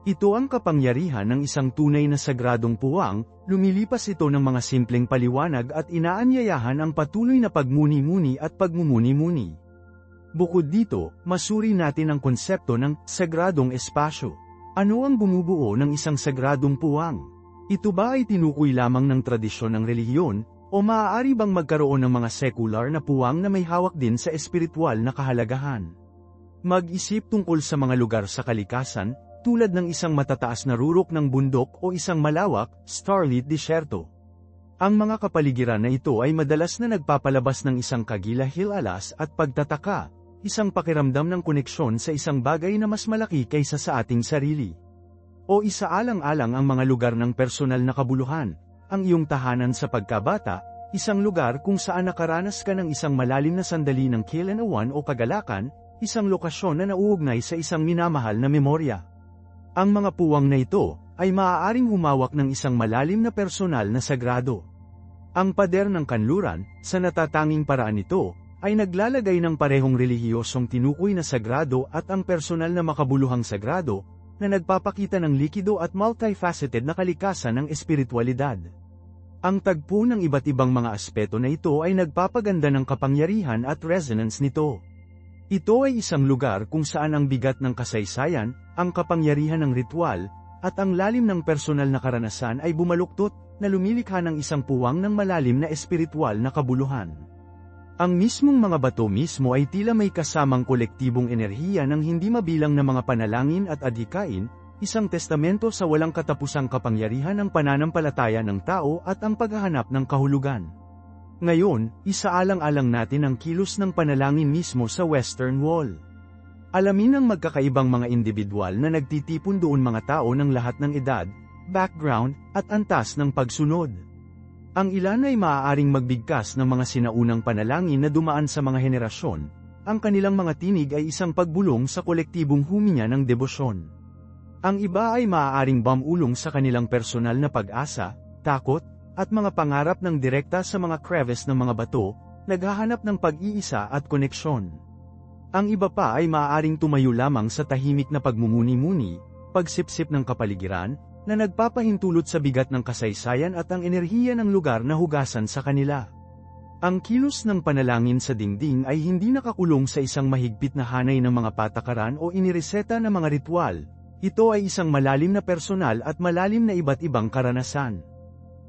Ito ang kapangyarihan ng isang tunay na sagradong puwang, lumilipas ito ng mga simpleng paliwanag at inaanyayahan ang patuloy na pagmuni-muni at pagmumuni-muni. Bukod dito, masuri natin ang konsepto ng sagradong espasyo. Ano ang bumubuo ng isang sagradong puwang? Ito ba ay tinukoy lamang ng tradisyon ng relihiyon, o maaari bang magkaroon ng mga secular na puwang na may hawak din sa espiritual na kahalagahan? Mag-isip tungkol sa mga lugar sa kalikasan, tulad ng isang matataas na rurok ng bundok o isang malawak, starlit disyerto. Ang mga kapaligiran na ito ay madalas na nagpapalabas ng isang kagilahilalas at pagtataka, isang pakiramdam ng koneksyon sa isang bagay na mas malaki kaysa sa ating sarili. O isaalang-alang ang mga lugar ng personal na kabuluhan, ang iyong tahanan sa pagkabata, isang lugar kung saan nakaranas ka ng isang malalim na sandali ng kailanawan o kagalakan, isang lokasyon na nauugnay sa isang minamahal na memorya. Ang mga puwang na ito ay maaaring humawak ng isang malalim na personal na sagrado. Ang pader ng kanluran, sa natatanging paraan nito, ay naglalagay ng parehong relihiyosong tinukoy na sagrado at ang personal na makabuluhang sagrado, na nagpapakita ng likido at multifaceted na kalikasan ng espiritualidad. Ang tagpo ng iba't ibang mga aspeto na ito ay nagpapaganda ng kapangyarihan at resonance nito. Ito ay isang lugar kung saan ang bigat ng kasaysayan, ang kapangyarihan ng ritual, at ang lalim ng personal na karanasan ay bumaluktot, na lumilikha ng isang puwang ng malalim na espiritual na kabuluhan. Ang mismong mga bato mismo ay tila may kasamang kolektibong enerhiya ng hindi mabilang na mga panalangin at adhikain, isang testamento sa walang katapusang kapangyarihan ng pananampalataya ng tao at ang paghahanap ng kahulugan. Ngayon, isaalang-alang natin ang kilos ng panalangin mismo sa Western Wall. Alamin ang magkakaibang mga individual na nagtitipon doon mga tao ng lahat ng edad, background, at antas ng pagsunod. Ang ilan ay maaaring magbigkas ng mga sinaunang panalangin na dumaan sa mga henerasyon, ang kanilang mga tinig ay isang pagbulong sa kolektibong huminga ng debosyon. Ang iba ay maaaring bumulong sa kanilang personal na pag-asa, takot, at mga pangarap ng direkta sa mga crevice ng mga bato, naghahanap ng pag-iisa at koneksyon. Ang iba pa ay maaaring tumayo lamang sa tahimik na pagmumuni-muni, pagsipsip ng kapaligiran, na nagpapahintulot sa bigat ng kasaysayan at ang enerhiya ng lugar na hugasan sa kanila. Ang kilos ng panalangin sa dingding ay hindi nakakulong sa isang mahigpit na hanay ng mga patakaran o inireseta na mga ritual. Ito ay isang malalim na personal at malalim na iba't ibang karanasan.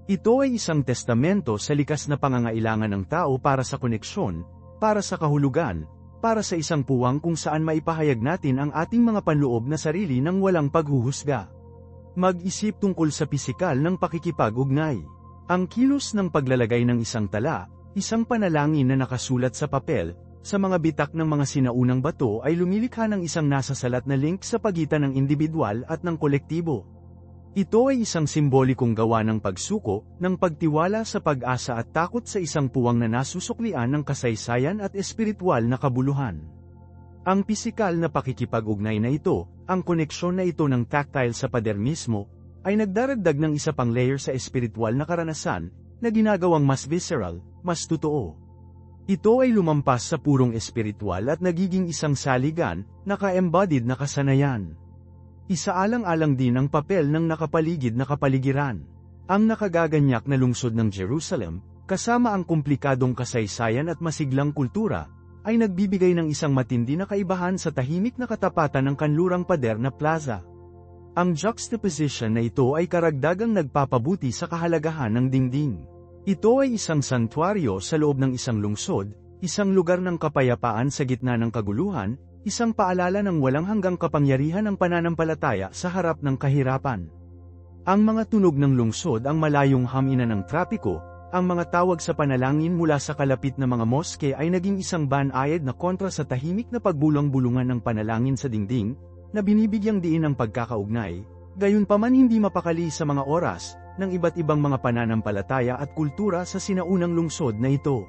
Ito ay isang testamento sa likas na pangangailangan ng tao para sa koneksyon, para sa kahulugan, para sa isang puwang kung saan maipahayag natin ang ating mga panloob na sarili ng walang paghuhusga. Mag-isip tungkol sa pisikal ng pakikipag-ugnay. Ang kilos ng paglalagay ng isang tala, isang panalangin na nakasulat sa papel, sa mga bitak ng mga sinaunang bato ay lumilikha ng isang nasasalat na link sa pagitan ng individual at ng kolektibo. Ito ay isang simbolikong gawa ng pagsuko, ng pagtiwala sa pag-asa at takot sa isang puwang na nasusuklian ng kasaysayan at espiritual na kabuluhan. Ang pisikal na pakikipag-ugnay na ito, ang koneksyon na ito ng tactile sa pader mismo, ay nagdaragdag ng isa pang layer sa espiritual na karanasan, na ginagawang mas visceral, mas totoo. Ito ay lumampas sa purong espiritual at nagiging isang saligan, naka-embodied na kasanayan. Isaalang-alang din ang papel ng nakapaligid na kapaligiran. Ang nakagaganyak na lungsod ng Jerusalem, kasama ang komplikadong kasaysayan at masiglang kultura, ay nagbibigay ng isang matindi na kaibahan sa tahimik na katapatan ng kanlurang pader na plaza. Ang juxtaposition na ito ay karagdagang nagpapabuti sa kahalagahan ng dingding. Ito ay isang santuaryo sa loob ng isang lungsod, isang lugar ng kapayapaan sa gitna ng kaguluhan, isang paalala ng walang hanggang kapangyarihan ng pananampalataya sa harap ng kahirapan. Ang mga tunog ng lungsod ang malayong hamina ng trapiko, ang mga tawag sa panalangin mula sa kalapit na mga moske ay naging isang banayad na kontra sa tahimik na pagbulang-bulungan ng panalangin sa dingding, na binibigyang diin ang pagkakaugnay, gayunpaman hindi mapakali sa mga oras, ng iba't ibang mga pananampalataya at kultura sa sinaunang lungsod na ito.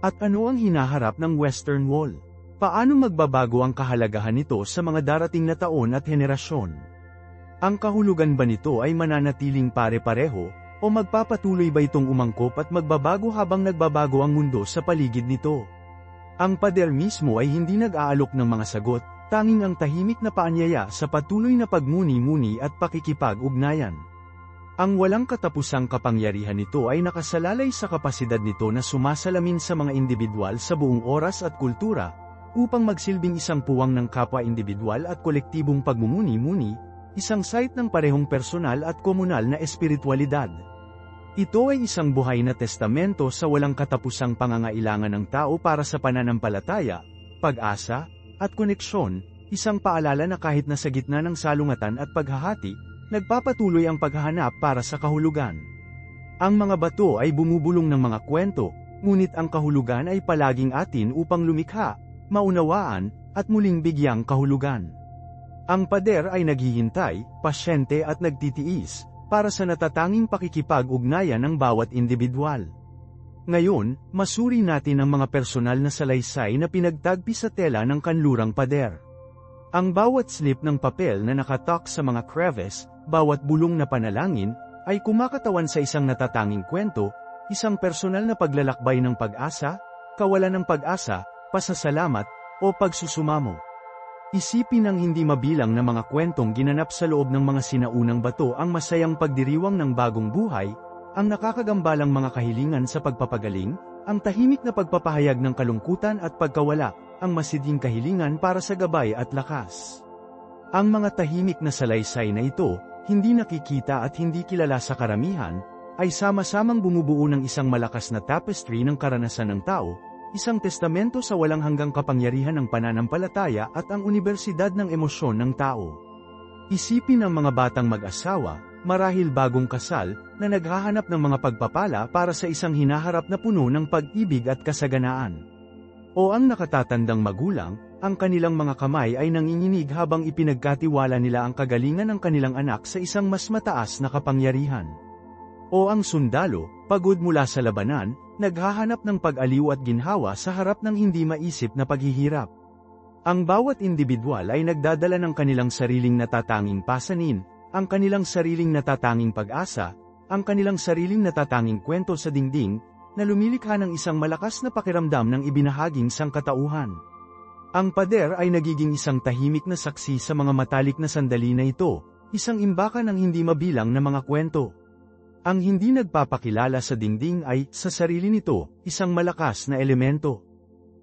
At ano ang hinaharap ng Western Wall? Paano magbabago ang kahalagahan nito sa mga darating na taon at henerasyon? Ang kahulugan ba nito ay mananatiling pare-pareho, o magpapatuloy ba itong umangkop at magbabago habang nagbabago ang mundo sa paligid nito? Ang pader mismo ay hindi nag-aalok ng mga sagot, tanging ang tahimik na paanyaya sa patuloy na pagmuni-muni at pakikipag-ugnayan. Ang walang katapusang kapangyarihan nito ay nakasalalay sa kapasidad nito na sumasalamin sa mga individual sa buong oras at kultura, upang magsilbing isang puwang ng kapwa individual at kolektibong pagmumuni-muni, isang site ng parehong personal at komunal na espiritualidad. Ito ay isang buhay na testamento sa walang katapusang pangangailangan ng tao para sa pananampalataya, pag-asa, at koneksyon, isang paalala na kahit nasa gitna ng salungatan at paghahati, nagpapatuloy ang paghahanap para sa kahulugan. Ang mga bato ay bumubulong ng mga kwento, ngunit ang kahulugan ay palaging atin upang lumikha, maunawaan, at muling bigyang kahulugan. Ang pader ay naghihintay, pasyente at nagtitiis, para sa natatanging pakikipag-ugnayan ng bawat individual. Ngayon, masuri natin ang mga personal na salaysay na pinagtagpi sa tela ng kanlurang pader. Ang bawat slip ng papel na nakatak sa mga crevice, bawat bulong na panalangin, ay kumakatawan sa isang natatanging kwento, isang personal na paglalakbay ng pag-asa, kawalan ng pag-asa, pasasalamat, o pagsusumamo. Isipin ang hindi mabilang na mga kwentong ginanap sa loob ng mga sinaunang bato, ang masayang pagdiriwang ng bagong buhay, ang nakakagambalang mga kahilingan sa pagpapagaling, ang tahimik na pagpapahayag ng kalungkutan at pagkawala, ang masidhing kahilingan para sa gabay at lakas. Ang mga tahimik na salaysay na ito, hindi nakikita at hindi kilala sa karamihan, ay sama-samang bumubuo ng isang malakas na tapestry ng karanasan ng tao, isang testamento sa walang hanggang kapangyarihan ng pananampalataya at ang unibersidad ng emosyon ng tao. Isipin ang mga batang mag-asawa, marahil bagong kasal, na naghahanap ng mga pagpapala para sa isang hinaharap na puno ng pag-ibig at kasaganaan. O ang nakatatandang magulang, ang kanilang mga kamay ay nanginginig habang ipinagkatiwala nila ang kagalingan ng kanilang anak sa isang mas mataas na kapangyarihan. O ang sundalo, pagod mula sa labanan, naghahanap ng pag-aliw at ginhawa sa harap ng hindi maisip na paghihirap. Ang bawat individual ay nagdadala ng kanilang sariling natatanging pasanin, ang kanilang sariling natatanging pag-asa, ang kanilang sariling natatanging kwento sa dingding, na lumilikha ng isang malakas na pakiramdam ng ibinahaging sangkatauhan. Ang pader ay nagiging isang tahimik na saksi sa mga matalik na sandali na ito, isang imbakan ng hindi mabilang na mga kwento. Ang hindi nagpapakilala sa dingding ay, sa sarili nito, isang malakas na elemento.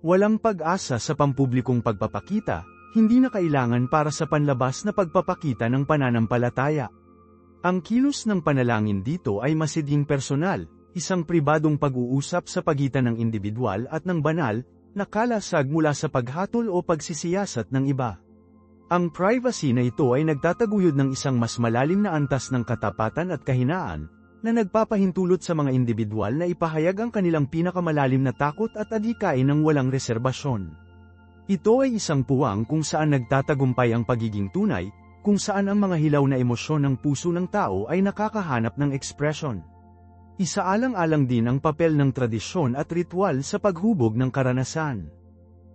Walang pag-asa sa pampublikong pagpapakita, hindi na kailangan para sa panlabas na pagpapakita ng pananampalataya. Ang kilos ng panalangin dito ay masidhing personal, isang pribadong pag-uusap sa pagitan ng individual at ng banal, na kalasag mula sa paghatol o pagsisiyasat ng iba. Ang privacy na ito ay nagtataguyod ng isang mas malalim na antas ng katapatan at kahinaan, na nagpapahintulot sa mga individual na ipahayag ang kanilang pinakamalalim na takot at adhikain ng walang reserbasyon. Ito ay isang puwang kung saan nagtatagumpay ang pagiging tunay, kung saan ang mga hilaw na emosyon ng puso ng tao ay nakakahanap ng ekspresyon. Isaalang-alang din ang papel ng tradisyon at ritual sa paghubog ng karanasan.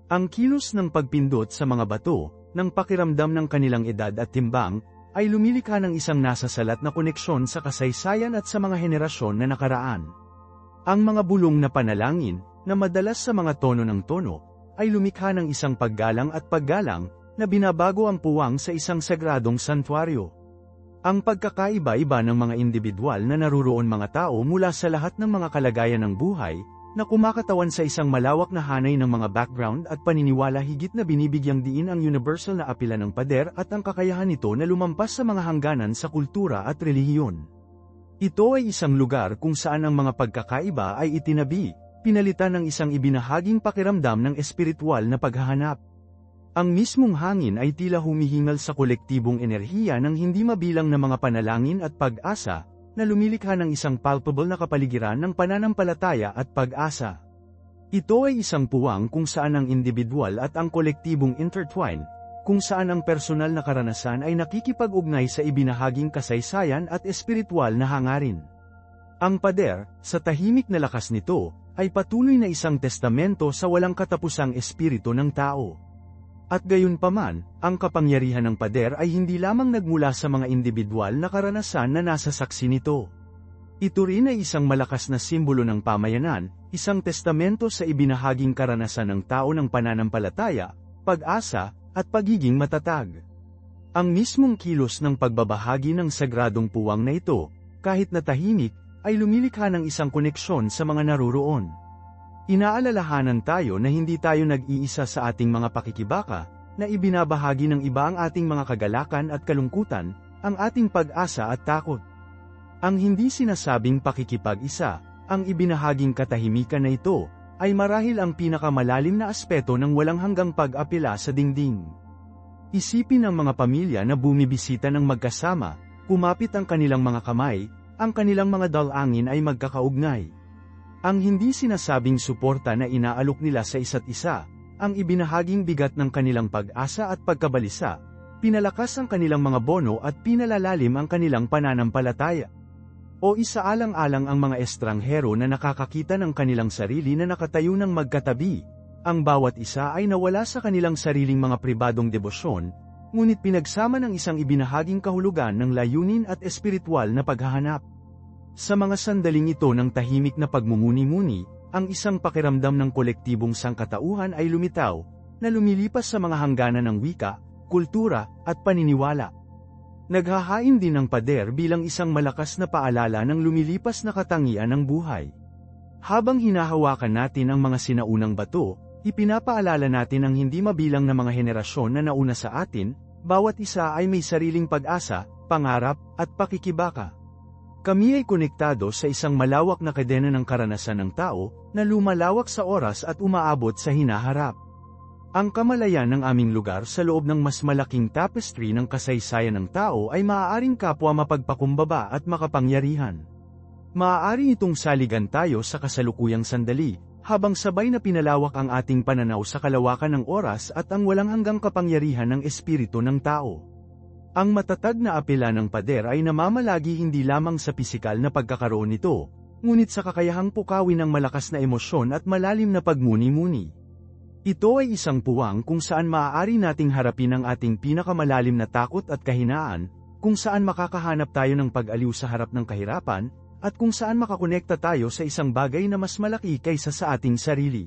Ang kilos ng pagpindot sa mga bato, ng pakiramdam ng kanilang edad at timbang, ay lumilikha ng isang nasasalat na koneksyon sa kasaysayan at sa mga henerasyon na nakaraan. Ang mga bulong na panalangin, na madalas sa mga tono ng tono, ay lumikha ng isang paggalang at paggalang, na binabago ang puwang sa isang sagradong santuaryo. Ang pagkakaiba-iba ng mga individual na naruroon mga tao mula sa lahat ng mga kalagayan ng buhay, na kumakatawan sa isang malawak na hanay ng mga background at paniniwala, higit na binibigyang diin ang universal na apela ng pader at ang kakayahan nito na lumampas sa mga hangganan sa kultura at relihiyon. Ito ay isang lugar kung saan ang mga pagkakaiba ay itinabi, pinalitan ng isang ibinahaging pakiramdam ng espiritual na paghahanap. Ang mismong hangin ay tila humihingal sa kolektibong enerhiya ng hindi mabilang na mga panalangin at pag-asa, na lumilikha ng isang palpable na kapaligiran ng pananampalataya at pag-asa. Ito ay isang puwang kung saan ang individual at ang kolektibong intertwine, kung saan ang personal na karanasan ay nakikipag-ugnay sa ibinahaging kasaysayan at espiritual na hangarin. Ang pader, sa tahimik na lakas nito, ay patuloy na isang testamento sa walang katapusang espiritu ng tao. At gayunpaman, ang kapangyarihan ng pader ay hindi lamang nagmula sa mga individual na karanasan na nasa saksi nito. Ito rin ay isang malakas na simbolo ng pamayanan, isang testamento sa ibinahaging karanasan ng tao ng pananampalataya, pag-asa, at pagiging matatag. Ang mismong kilos ng pagbabahagi ng sagradong puwang na ito, kahit na tahimik, ay lumilikha ng isang koneksyon sa mga naroroon. Inaalalahanan tayo na hindi tayo nag-iisa sa ating mga pakikibaka, na ibinabahagi ng iba ang ating mga kagalakan at kalungkutan, ang ating pag-asa at takot. Ang hindi sinasabing pakikipag-isa, ang ibinahaging katahimikan na ito, ay marahil ang pinakamalalim na aspeto ng walang hanggang pag-apela sa dingding. Isipin ang mga pamilya na bumibisita ng magkasama, kumapit ang kanilang mga kamay, ang kanilang mga dalangin ay magkakaugnay. Ang hindi sinasabing suporta na inaalok nila sa isa't isa, ang ibinahaging bigat ng kanilang pag-asa at pagkabalisa, pinalakas ang kanilang mga bono at pinalalalim ang kanilang pananampalataya. O isaalang-alang ang mga estranghero na nakakakita ng kanilang sarili na nakatayo ng magkatabi, ang bawat isa ay nawala sa kanilang sariling mga pribadong debosyon, ngunit pinagsama ng isang ibinahaging kahulugan ng layunin at espiritual na paghahanap. Sa mga sandaling ito ng tahimik na pagmumuni-muni, ang isang pakiramdam ng kolektibong sangkatauhan ay lumitaw, na lumilipas sa mga hangganan ng wika, kultura, at paniniwala. Naghahain din ang pader bilang isang malakas na paalala ng lumilipas na katangian ng buhay. Habang hinahawakan natin ang mga sinaunang bato, ipinapaalala natin ang hindi mabilang na mga henerasyon na nauna sa atin, bawat isa ay may sariling pag-asa, pangarap, at pakikibaka. Kami ay konektado sa isang malawak na kadena ng karanasan ng tao, na lumalawak sa oras at umaabot sa hinaharap. Ang kamalayan ng aming lugar sa loob ng mas malaking tapestry ng kasaysayan ng tao ay maaaring kapwa mapagpakumbaba at makapangyarihan. Maaari itong saligan tayo sa kasalukuyang sandali, habang sabay na pinalawak ang ating pananaw sa kalawakan ng oras at ang walang hanggang kapangyarihan ng espiritu ng tao. Ang matatag na apela ng pader ay namamalagi hindi lamang sa pisikal na pagkakaroon nito, ngunit sa kakayahang pukawin ng malakas na emosyon at malalim na pagmuni-muni. Ito ay isang puwang kung saan maaari nating harapin ang ating pinakamalalim na takot at kahinaan, kung saan makakahanap tayo ng pag-aliw sa harap ng kahirapan, at kung saan makakonekta tayo sa isang bagay na mas malaki kaysa sa ating sarili.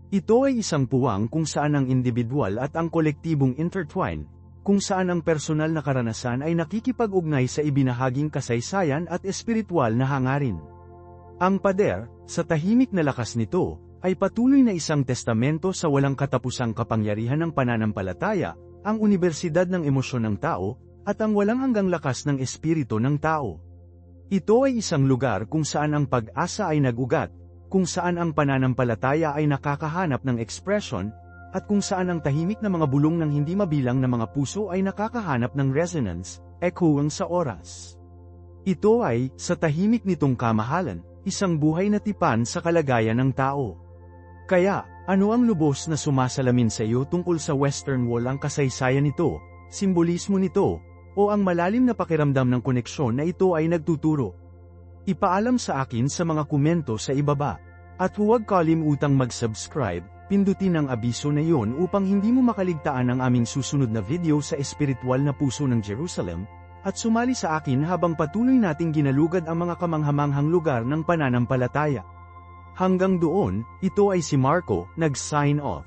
Ito ay isang puwang kung saan ang individual at ang kolektibong intertwine, kung saan ang personal na karanasan ay nakikipag-ugnay sa ibinahaging kasaysayan at espiritual na hangarin. Ang pader, sa tahimik na lakas nito, ay patuloy na isang testamento sa walang katapusang kapangyarihan ng pananampalataya, ang unibersidad ng emosyon ng tao, at ang walang hanggang lakas ng espiritu ng tao. Ito ay isang lugar kung saan ang pag-asa ay nag-ugat, kung saan ang pananampalataya ay nakakahanap ng ekspresyon, at kung saan ang tahimik na mga bulong ng hindi mabilang na mga puso ay nakakahanap ng resonance, echoing sa oras. Ito ay, sa tahimik nitong kamahalan, isang buhay na tipan sa kalagayan ng tao. Kaya, ano ang lubos na sumasalamin sa iyo tungkol sa Western Wall, ang kasaysayan nito, simbolismo nito, o ang malalim na pakiramdam ng koneksyon na ito ay nagtuturo? Ipaalam sa akin sa mga komento sa ibaba. At huwag kalimutang mag-subscribe, pindutin ang abiso na iyon upang hindi mo makaligtaan ang aming susunod na video sa espiritual na puso ng Jerusalem, at sumali sa akin habang patuloy nating ginalugad ang mga kamanghamanghang lugar ng pananampalataya. Hanggang doon, ito ay si Marco, nag-sign off.